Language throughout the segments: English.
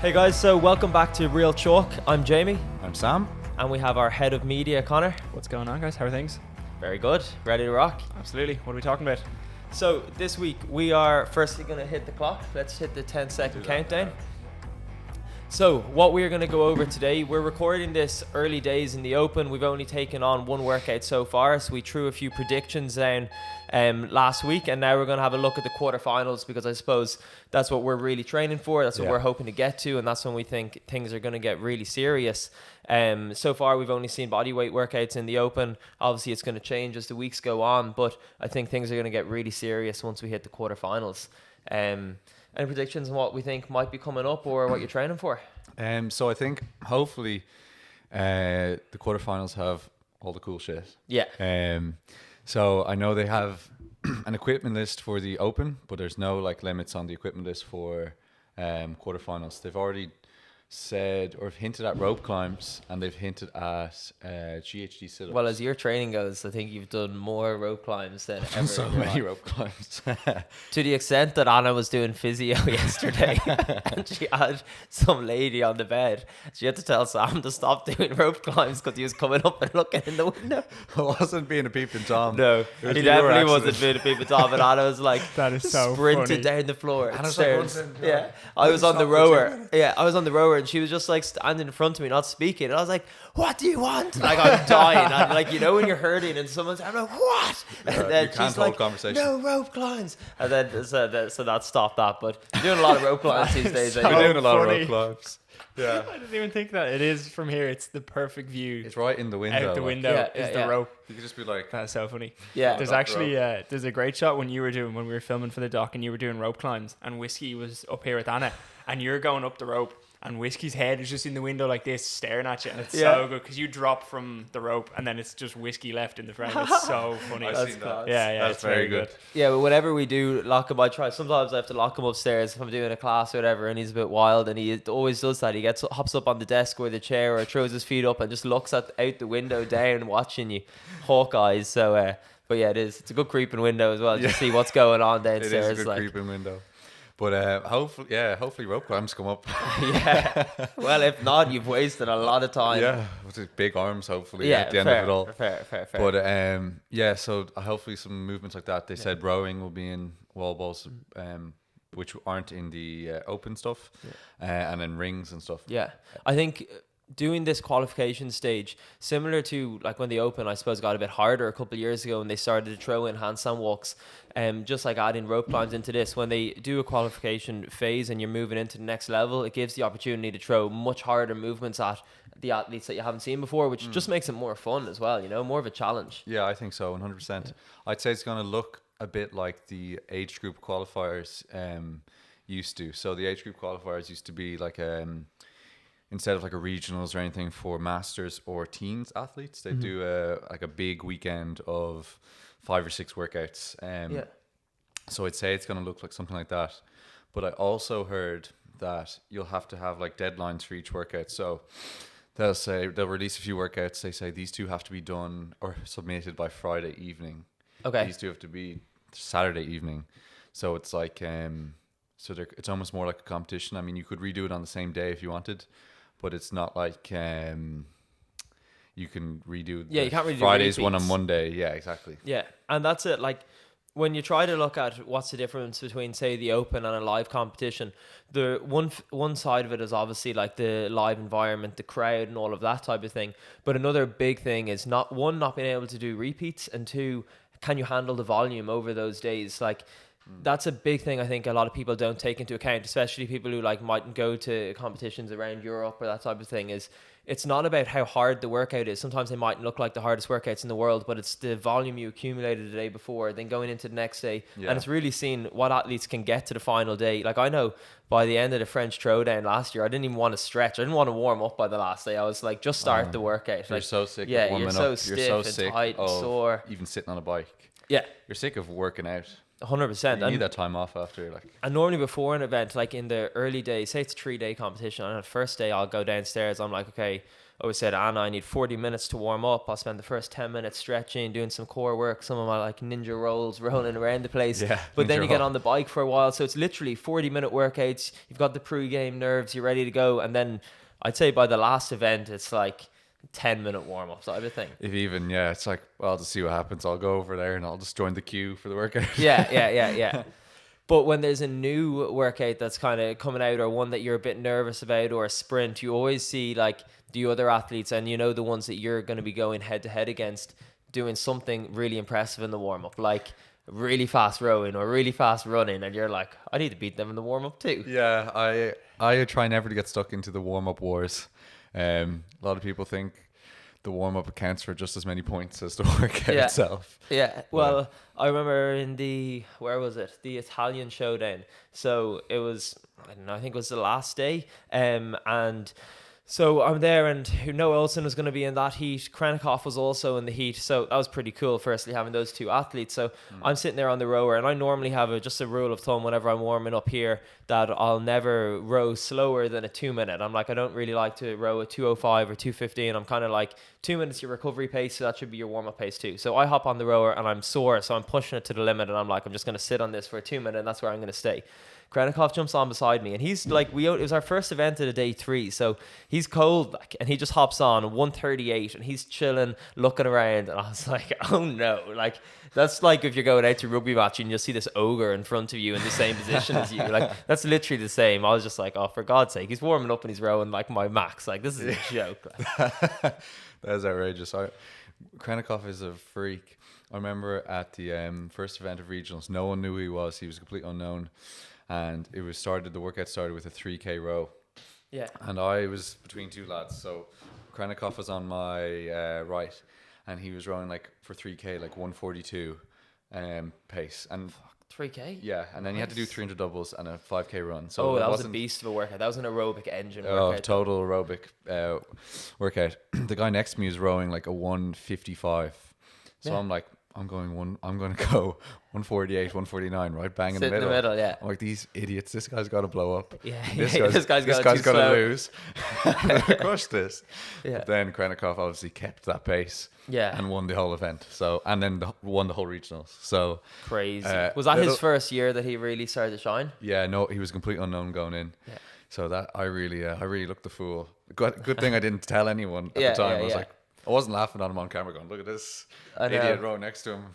Hey guys, so welcome back to Real Chalk. I'm Jamie. I'm Sam. And we have our head of media, Connor. What's going on, guys? How are things? Very good. Ready to rock? Absolutely. What are we talking about? So this week we are firstly going to hit the clock. Let's hit the 10-second countdown. So what we're going to go over today, we're recording this early days in the Open. We've only taken on one workout so far, so we threw a few predictions down last week, and now we're going to have a look at the quarterfinals, because I suppose that's what we're really training for. That's what we're hoping to get to, and that's when we think things are going to get really serious. So far we've only seen bodyweight workouts in the Open. Obviously it's going to change as the weeks go on, but I think things are going to get really serious once we hit the quarterfinals. Any predictions on what we think might be coming up or what you're training for? So I think hopefully the quarterfinals have all the cool shit. Yeah. So I know they have an equipment list for the Open, but there's no like limits on the equipment list for quarterfinals. They've already said or hinted at rope climbs, and they've hinted at GHD sit-ups. Well, as your training goes, I think you've done more rope climbs than ever. So many rope climbs. To the extent that Anna was doing physio yesterday and she had some lady on the bed. She had to tell Sam to stop doing rope climbs because he was coming up and looking in the window. I wasn't being a peeping Tom. No, he definitely wasn't being a peeping Tom. And Anna was like, That is so sprinted funny. down the floor. Anna's Stairs. like, "Listen, yeah, I was on the rower. Yeah, I was on the rower, and she was just like standing in front of me, not speaking. And I was like, "What do you want?" Like I'm dying. I'm like, you know, when you're hurting and someone's, I'm like, "What?" And then you can't she's hold like, conversation. "No rope climbs." And then so that stopped that. But you're doing a lot of rope climbs these days. so I We're think. doing a lot of funny. rope climbs. Yeah. I didn't even think that. It is from here. It's the perfect view. It's right in the window. Out the like, window Yeah, is yeah. the rope. You could just be like, That's so funny. Yeah. There's Up actually there's a great shot when we were filming for the doc, and you were doing rope climbs, and Whiskey was up here with Anna, and you're going up the rope, and Whiskey's head is just in the window like this, staring at you, and it's so good because you drop from the rope, and then it's just Whiskey left in the frame. It's so funny. I've That's seen class. that. Yeah, That's it's very good. Yeah, but whenever we do lock him, I try. Sometimes I have to lock him upstairs if I'm doing a class or whatever, and he's a bit wild, and he always does that. He hops up on the desk or the chair, or throws his feet up and just looks out the window down, watching you, hawk eyes. So, but yeah, it's a good creeping window as well. Just see what's going on It downstairs. is a good creeping window. But hopefully rope climbs come up. Yeah. Well, if not, you've wasted a lot of time. Yeah, with his big arms, hopefully, Yeah, at the end fair, of it all. Fair. But yeah, so hopefully some movements like that. They said rowing will be in wall balls, which aren't in the open stuff, and then rings and stuff. Yeah, I think doing this qualification stage, similar to like when the Open, I suppose, got a bit harder a couple of years ago when they started to throw in handstand walks, just like adding rope climbs into this. When they do a qualification phase and you're moving into the next level, it gives the opportunity to throw much harder movements at the athletes that you haven't seen before, which just makes it more fun as well, you know, more of a challenge. Yeah, I think so, 100%. I'd say it's going to look a bit like the age group qualifiers used to. So the age group qualifiers used to be like instead of like a regionals or anything for masters or teens athletes, they do like a big weekend of 5 or 6 workouts. So I'd say it's going to look like something like that. But I also heard that you'll have to have like deadlines for each workout. So they'll release a few workouts. They say these 2 have to be done or submitted by Friday evening. Okay. These 2 have to be Saturday evening. So it's like it's almost more like a competition. I mean, you could redo it on the same day if you wanted, but it's not like you can redo You can't redo Friday's one on repeats. Monday. Yeah, exactly. Yeah, and that's it. Like when you try to look at what's the difference between, say, the Open and a live competition, the one side of it is obviously like the live environment, the crowd, and all of that type of thing. But another big thing is not being able to do repeats, and 2, can you handle the volume over those days? Like that's a big thing I think a lot of people don't take into account, especially people who like mightn't go to competitions around Europe or that type of thing. Is it's not about how hard the workout is. Sometimes they mightn't look like the hardest workouts in the world, but it's the volume you accumulated the day before, then going into the next day. Yeah. And it's really seeing what athletes can get to the final day. Like I know by the end of the French Throwdown last year, I didn't even want to stretch. I didn't want to warm up by the last day. I was like, just start the workout. You're Like, so sick yeah, of warming you're so up. stiff You're so and sick tight and of sore. even sitting on a bike. Yeah, You're sick of working out. 100%. You need that time off after. And normally before an event, like in the early days, say it's a 3-day competition, and on the first day I'll go downstairs, I'm like, okay, always said, Anna, I need 40 minutes to warm up. I'll spend the first 10 minutes stretching, doing some core work, some of my like ninja rolls, rolling around the place. Yeah, but then ninja you get roll. on the bike for a while. So it's literally 40-minute workouts. You've got the pre-game nerves, you're ready to go. And then I'd say by the last event, it's like 10-minute warm-up type of thing. If even, yeah, it's like, well, to see what happens, I'll go over there and I'll just join the queue for the workout. Yeah. But when there's a new workout that's kind of coming out, or one that you're a bit nervous about, or a sprint, you always see like the other athletes, and you know the ones that you're going to be going head to head against, doing something really impressive in the warm-up, like really fast rowing or really fast running, and you're like, I need to beat them in the warm-up too. Yeah, I try never to get stuck into the warm-up wars. A lot of people think the warm-up accounts for just as many points as the workout itself. Yeah, well, I remember in the Italian showdown. So it was, I don't know, I think it was the last day. And so I'm there, and Noah Olsen was going to be in that heat. Krennikov was also in the heat. So that was pretty cool, firstly, having those two athletes. So I'm sitting there on the rower, and I normally have just a rule of thumb whenever I'm warming up here that I'll never row slower than a 2-minute. I'm like, I don't really like to row a 2:05 or 2:15. I'm kind of like 2 minutes your recovery pace, so that should be your warm-up pace too. So I hop on the rower, and I'm sore, so I'm pushing it to the limit, and I'm like, I'm just going to sit on this for a 2-minute, and that's where I'm going to stay. Krennikov jumps on beside me, and he's like, it was our first event of the day 3, so he's cold, like, and he just hops on 138, and he's chilling, looking around, and I was like, oh no, like, that's like if you're going out to a rugby match and you'll see this ogre in front of you in the same position as you, like, that's literally the same. I was just like, oh, for God's sake, he's warming up and he's rowing like my max, like, this is a joke. That is outrageous. Krennikov is a freak. I remember at the first event of regionals, no one knew who he was. He was completely unknown. And the workout started with a 3K row. Yeah. And I was between two lads. So Krennikov was on my right, and he was rowing like for 3K, like 142 pace. And 3K? yeah, and then you had to do 300 doubles and a 5K run. So that was a beast of a workout. That was an aerobic engine workout. Total aerobic workout. The guy next to me is rowing like a 155. So I'm like, I'm going to go 148, 1forty-nine, right? Bang in the middle. Yeah. I'm like, these idiots, this guy's got to blow up. Yeah. This guy's got to lose. Crush this. Yeah. But then Krennikov obviously kept that pace. Yeah. And won the whole event. So, and then won the whole regionals. So crazy. Was that his first year that he really started to shine? Yeah, no, he was completely unknown going in. Yeah. So that I really looked the fool. Good thing I didn't tell anyone at the time. I was like, I wasn't laughing at him on camera going, look at this idiot row next to him.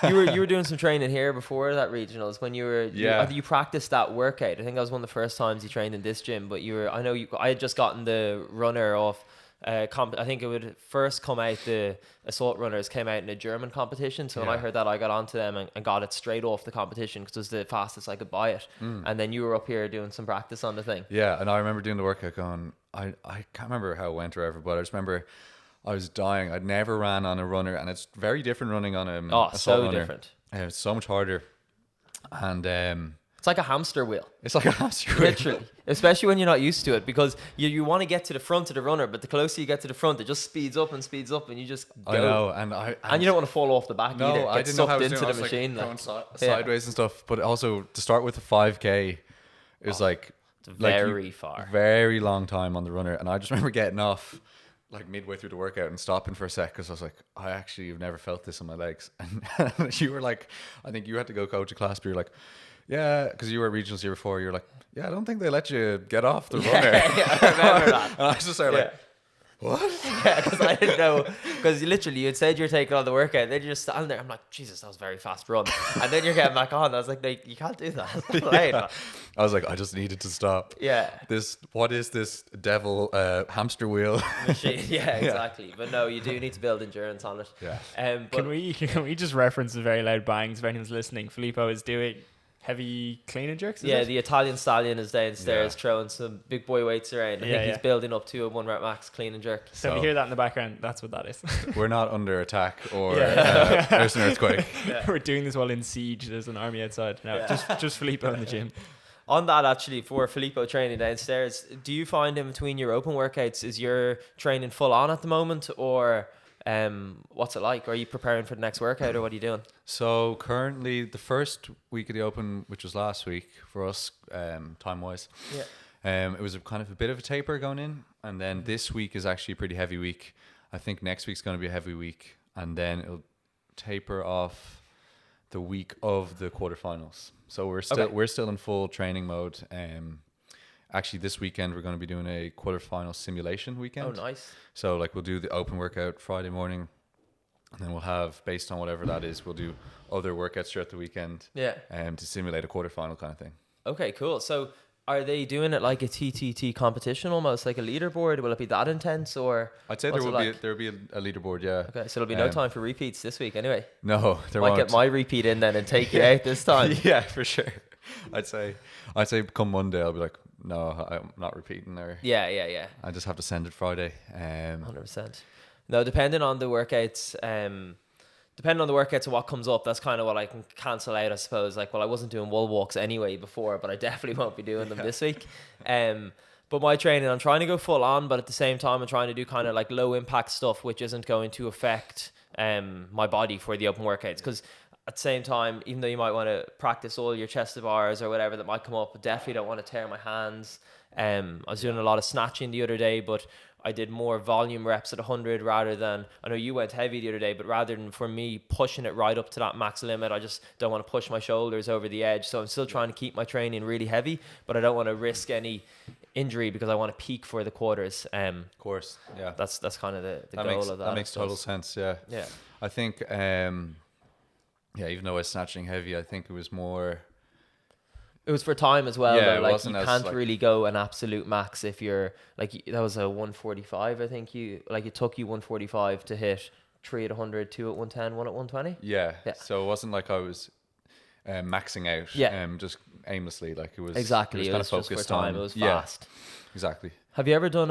you were doing some training here before that regionals when you practiced that workout. I think that was one of the first times you trained in this gym, but I had just gotten the runner off I think it would first come out, the assault runners came out in a German competition. So when I heard that, I got onto them and got it straight off the competition because it was the fastest I could buy it. And then you were up here doing some practice on the thing. Yeah, and I remember doing the workout going, I can't remember how it went or ever, but I just remember I was dying. I'd never ran on a runner, and it's very different running on a assault runner. Different. It's so much harder. And it's like a hamster wheel. It's like a hamster wheel. Literally. Especially when you're not used to it, because you want to get to the front of the runner, but the closer you get to the front, it just speeds up, and you just go. I know, and you don't want to fall off the back either. I didn't know how I was into doing. the machine. Like, going sideways and stuff. But also to start with a 5K is very far. Very long time on the runner. And I just remember getting off like midway through the workout and stopping for a sec because I was like, I actually have never felt this on my legs. And you were like, I think you had to go coach a class, but you're like, yeah, because you were at regionals year before. You're like, yeah, I don't think they let you get off the runner. Yeah, I remember that. And I was just there like, what? Yeah, because I didn't know. Because literally, you'd said you're taking on the workout, then you're just standing there. I'm like, Jesus, that was a very fast run. And then you're getting back on. I was like, no, you can't do that. I was like, I just needed to stop. Yeah. What is this devil hamster wheel machine? Yeah, exactly. But no, you do need to build endurance on it. Yeah. But Can we just reference the very loud bangs if anyone's listening? Filippo is doing heavy clean and jerks. The Italian stallion is downstairs throwing some big boy weights around. I think he's building up to a 1 rep max clean and jerk. So if you hear that in the background, that's what that is. We're not under attack or there's an earthquake. We're doing this while in siege. There's an army outside. No, just Filippo in the gym. On that, actually, for Filippo training downstairs, do you find in between your open workouts, is your training full on at the moment, or what's it like? Are you preparing for the next workout, or what are you doing? So currently, the first week of the open, which was last week for us, time wise, It was a kind of a bit of a taper going in, and then this week is actually a pretty heavy week. I think next week's going to be a heavy week, and then it'll taper off the week of the quarterfinals. So we're still in full training mode. Actually, this weekend we're going to be doing a quarterfinal simulation weekend. Oh, nice. So like we'll do the open workout Friday morning, and then we'll have, based on whatever that is, we'll do other workouts throughout the weekend. Yeah. To simulate a quarterfinal kind of thing. Okay, cool. So are they doing it like a TTT competition, almost like a leaderboard? Will it be that intense, or? I'd say there will be a leaderboard. Yeah. Okay, so there'll be no time for repeats this week anyway. No, there Might won't. get my repeat in then and take you out this time. Yeah, for sure. I'd say come Monday I'll be like, no, I'm not repeating there. Yeah. I just have to send it Friday. 100%. No, depending on the workouts, and what comes up, that's kind of what I can cancel out, I suppose. Like, well, I wasn't doing wall walks anyway before, but I definitely won't be doing them this week. But my training, I'm trying to go full on, but at the same time, I'm trying to do kind of like low impact stuff, which isn't going to affect my body for the open workouts. Because at the same time, even though you might want to practice all your chest to bars or whatever that might come up, I definitely don't want to tear my hands. I was doing a lot of snatching the other day, but I did more volume reps at 100 rather than, I know you went heavy the other day, but rather than for me pushing it right up to that max limit, I just don't want to push my shoulders over the edge. So I'm still trying to keep my training really heavy, but I don't want to risk any injury because I want to peak for the quarters. Of course, yeah. That's kind of the goal of that. That makes total sense, yeah. Yeah. I think, even though I was snatching heavy, I think it was more... It was for time as well, Yeah, though. it Like, wasn't you as, can't like- really go an absolute max if you're, like, that was a 145, I think it took you 145 to hit 3 at 100, 2 at 110, 1 at 120. Yeah. Yeah. So it wasn't like I was maxing out, just aimlessly. Like it was Exactly. It kind was of just for focused time. on. It was fast. Yeah, exactly. Have you ever done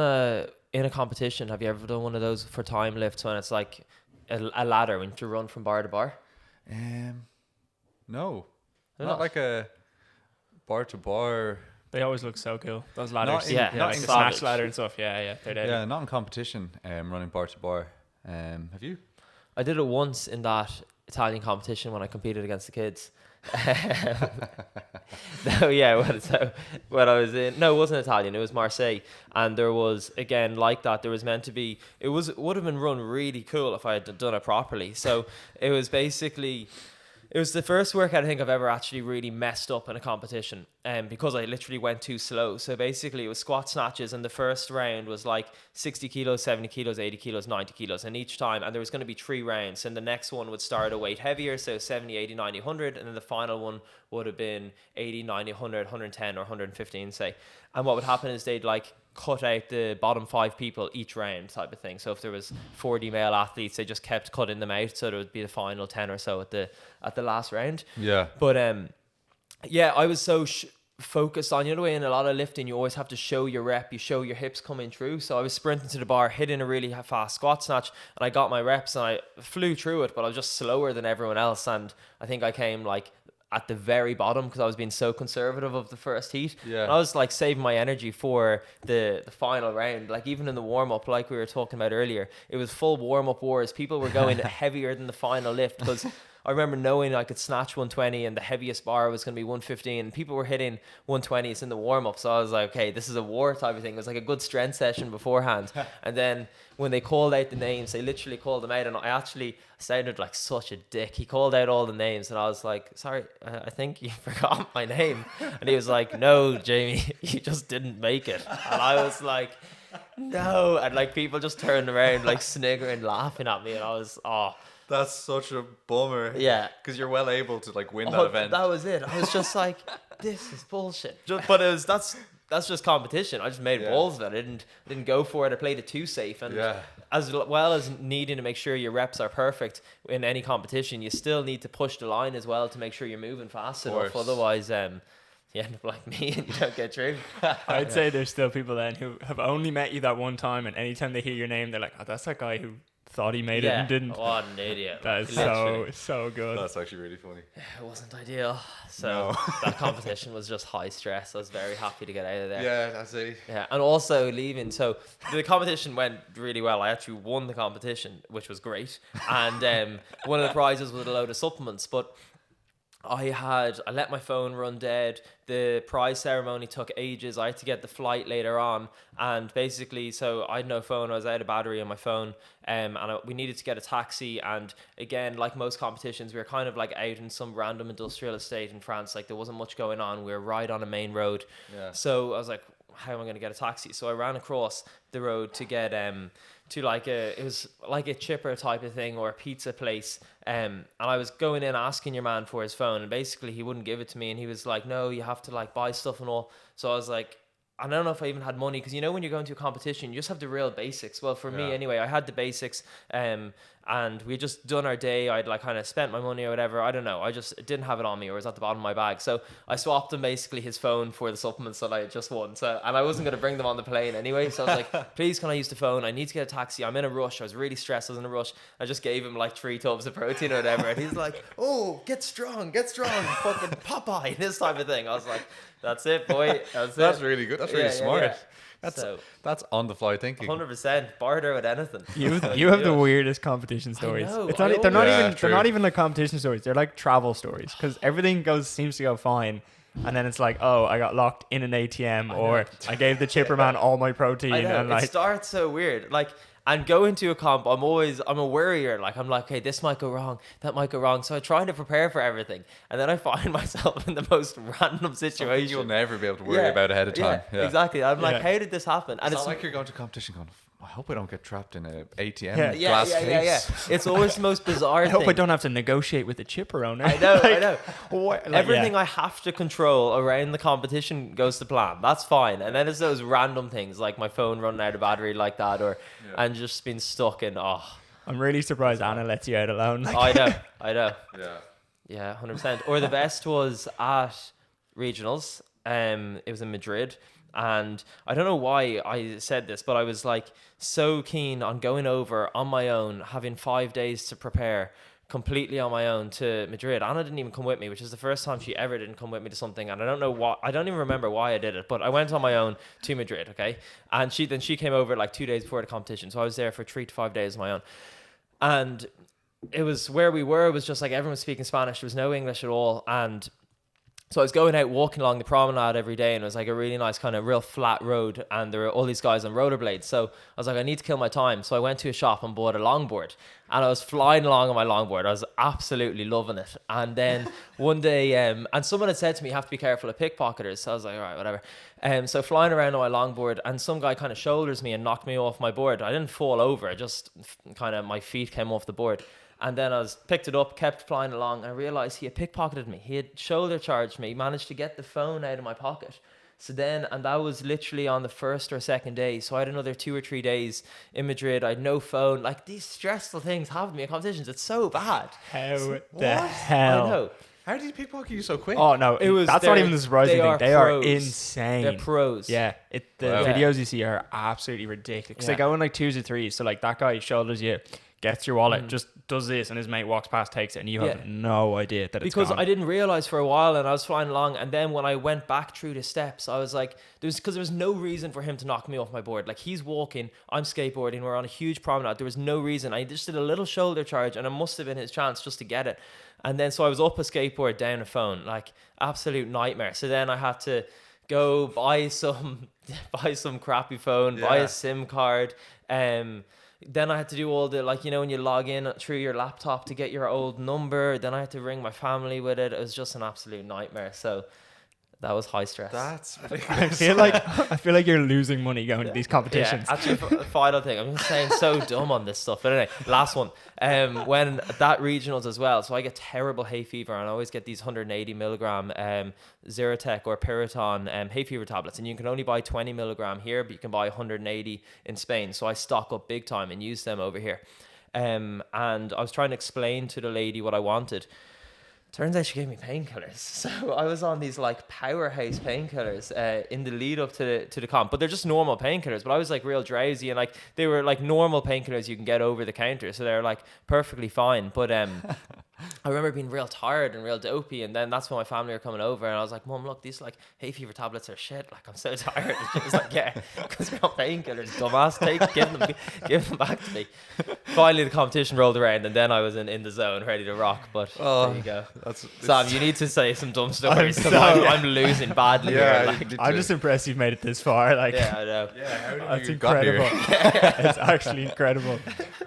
in a competition, have you ever done one of those for time lifts when it's like a ladder when you run from bar to bar? No. They're Not not. like a bar to bar. They always look so cool. Those ladders. Not in- Yeah, like not the in snatch savage. ladder and stuff. Yeah, they're dead. Yeah, not in competition. Running bar to bar. Have you? I did it once in that Italian competition when I competed against the kids. No, yeah. So when I was in, no, it wasn't Italian. It was Marseille, and there was again like that. There was meant to be. It would have been run really cool if I had done it properly. So it was basically. It was the first workout I think I've ever actually really messed up in a competition, because I literally went too slow. So basically it was squat snatches, and the first round was like 60 kilos, 70 kilos, 80 kilos, 90 kilos. And each time, and there was going to be 3 rounds, and the next one would start a weight heavier, so 70, 80, 90, 100, and then the final one would have been 80, 90, 100, 110 or 115, say. And what would happen is they'd like cut out the bottom 5 people each round type of thing. So if there was 40 male athletes, they just kept cutting them out, so there would be the final 10 or so at the last round. Yeah. But I was so focused on, the way in a lot of lifting you always have to show your rep, you show your hips coming through. So I was sprinting to the bar, hitting a really fast squat snatch, and I got my reps and I flew through it, but I was just slower than everyone else, and I think I came like at the very bottom because I was being so conservative of the first heat. Yeah. And I was like saving my energy for the final round. Like even in the warm up, like we were talking about earlier, it was full warm up wars. People were going heavier than the final lift because I remember knowing I could snatch 120 and the heaviest bar was going to be 115. And people were hitting 120s in the warm up. So I was like, okay, this is a war type of thing. It was like a good strength session beforehand. And then when they called out the names, they literally called them out, and I actually sounded like such a dick. He called out all the names, and I was like, sorry, I think you forgot my name. And he was like, no, Jamie, you just didn't make it. And I was like, no. And like people just turned around like sniggering, laughing at me, and I was, That's such a bummer. yeah. Because you're well able to like win Oh, that event. that was it. I was just like, this is bullshit. But that's just competition. I just made balls of it. I didn't go for it. I played it too safe. And as well as needing to make sure your reps are perfect in any competition, you still need to push the line as well to make sure you're moving fast enough. Otherwise, you end up like me and you don't get through. I'd say there's still people then who have only met you that one time, and anytime they hear your name, they're like, oh, that's that guy who thought he made it and didn't. What an idiot. That is Literally. so good. That's actually really funny. It wasn't ideal. So No. that competition was just high stress. I was very happy to get out of there. Yeah, that's it. Yeah, and also leaving. So the competition went really well. I actually won the competition, which was great. And one of the prizes was a load of supplements. But I let my phone run dead. The prize ceremony took ages. I had to get the flight later on, and basically, so I had no phone. I was out of battery on my phone, we needed to get a taxi. And again, like most competitions, we were kind of like out in some random industrial estate in France. Like there wasn't much going on. We were right on a main road. Yeah. So I was like, how am I going to get a taxi? So I ran across the road to get to like it was like a chipper type of thing or a pizza place. And I was going in asking your man for his phone, and basically he wouldn't give it to me, and he was like, no, you have to like buy stuff and all. So I was like, I don't know if I even had money, because you know when you're going to a competition, you just have the real basics. Well, for me anyway, I had the basics, and we had just done our day. I'd like kind of spent my money or whatever. I don't know. I just didn't have it on me, or it was at the bottom of my bag. So I swapped him basically his phone for the supplements that I had just won. So, and I wasn't going to bring them on the plane anyway. So I was like, please, can I use the phone? I need to get a taxi. I'm in a rush. I was really stressed. I was in a rush. I just gave him like 3 tubs of protein or whatever. And he's like, oh, get strong, fucking Popeye, this type of thing. I was like, that's it, boy. That's really good. That's really smart. Yeah. That's on the fly thinking. 100%. Barter with anything. You have the weirdest competition stories. I know, They're not even like competition stories. They're like travel stories, because everything seems to go fine. And then it's like, oh, I got locked in an ATM, or I gave the chipper man all my protein. I know. And like, it starts so weird. Like, and going to a comp, I'm a worrier. Like, I'm like, okay, this might go wrong, that might go wrong. So I try to prepare for everything. And then I find myself in the most random situation. You'll never be able to worry about ahead of time. Yeah, exactly. I'm like, how did this happen? And it's not like you're going to competition going, I hope I don't get trapped in an ATM yeah, glass case. It's always the most bizarre thing. I hope I don't have to negotiate with the chipper owner. I know, like, I know. What, like, Everything I have to control around the competition goes to plan. That's fine. And then it's those random things like my phone running out of battery like that, or and just being stuck in. I'm really surprised Anna lets you out alone. Like, I know. Yeah, 100%. Or the best was at regionals. It was in Madrid. And I don't know why I said this, but I was like so keen on going over on my own, having 5 days to prepare completely on my own to Madrid. Anna didn't even come with me, which is the first time she ever didn't come with me to something. And I don't know why, I don't even remember why I did it, but I went on my own to Madrid. Okay. And she came over like 2 days before the competition. So I was there for 3 to 5 days on my own. And it was where we were, it was just like everyone was speaking Spanish. There was no English at all. And so I was going out walking along the promenade every day, and it was like a really nice kind of real flat road, and there were all these guys on rollerblades. So I was like, I need to kill my time. So I went to a shop and bought a longboard, and I was flying along on my longboard. I was absolutely loving it. And then one day, and someone had said to me, you have to be careful of pickpocketers. So I was like, all right, whatever. So flying around on my longboard, and some guy kind of shoulders me and knocked me off my board. I didn't fall over. I just kind of, my feet came off the board. And then I picked it up, kept flying along, and I realized he had pickpocketed me. He had shoulder charged me, managed to get the phone out of my pocket. So then, and that was literally on the first or second day. So I had another 2 or 3 days in Madrid. I had no phone. Like, these stressful things happen to me in competitions. It's so bad. How the I hell? know. How did he pickpocket you so quick? Oh no, that's not even the surprising thing. They are pros. insane. They're pros. Yeah, the videos you see are absolutely ridiculous. Because they go in like 2s or 3s. So like that guy shoulders you, gets your wallet, just does this, and his mate walks past, takes it, and you have no idea that it's gone. Because I didn't realize for a while, and I was flying along, and then when I went back through the steps, I was like, there was no reason for him to knock me off my board. Like, he's walking, I'm skateboarding, we're on a huge promenade. There was no reason. I just did a little shoulder charge, and it must have been his chance just to get it. And then so I was up a skateboard, down a phone, like absolute nightmare. So then I had to go buy some crappy phone, buy a SIM card. Then I had to do all the, like, you know, when you log in through your laptop to get your old number. Then I had to ring my family with it. It was just an absolute nightmare. So that was high stress. That's I feel like you're losing money going to these competitions. Yeah, actually, final thing. I'm just saying so dumb on this stuff. But anyway, last one. When that regionals as well, so I get terrible hay fever, and I always get these 180 milligram Zyrtec or Piriton hay fever tablets, and you can only buy 20 milligram here, but you can buy 180 in Spain. So I stock up big time and use them over here. And I was trying to explain to the lady what I wanted. Turns out she gave me painkillers. So I was on these like powerhouse painkillers in the lead up to the comp, but they're just normal painkillers. But I was like real drowsy, and like they were like normal painkillers you can get over the counter, so they're like perfectly fine. But I remember being real tired and real dopey, and then that's when my family were coming over, and I was like, Mum, look, these like hay fever tablets are shit. Like, I'm so tired. And she was like, yeah, because they're not painkillers, dumbass. Give them back to me. Finally, the competition rolled around, and then I was in the zone, ready to rock. But there you go. Sam, you need to say some dumb stories. I'm losing badly here. Like, I'm just impressed you've made it this far. Like, yeah, I know. Yeah, that's incredible. It's actually incredible.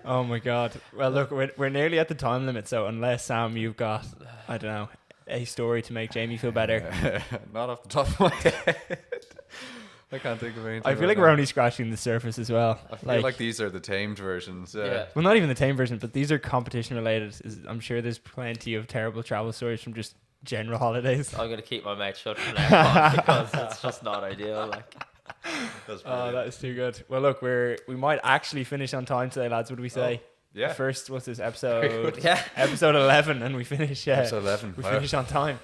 Oh my god. Well, look, we're nearly at the time limit, so unless Sam, you've got, I don't know, a story to make Jamie feel better. Not off the top of my head. I can't think of anything. I feel like we're only scratching the surface as well. I feel like these are the tamed versions. Yeah. Well, not even the tame version, but these are competition related. I'm sure there's plenty of terrible travel stories from just general holidays. I'm gonna keep my mouth shut from now on because it's just not ideal. Like, that is too good. Well, look, we might actually finish on time today, lads. What do we say? Yeah. First, what's this episode? yeah, episode 11, and we finish. Episode 11. We Wow. finish on time.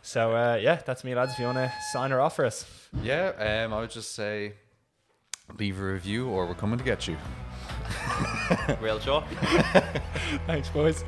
So yeah, that's me, lads. If you want to sign her off for us. Yeah. I would just say, leave a review, or we're coming to get you. real talk. Thanks, boys.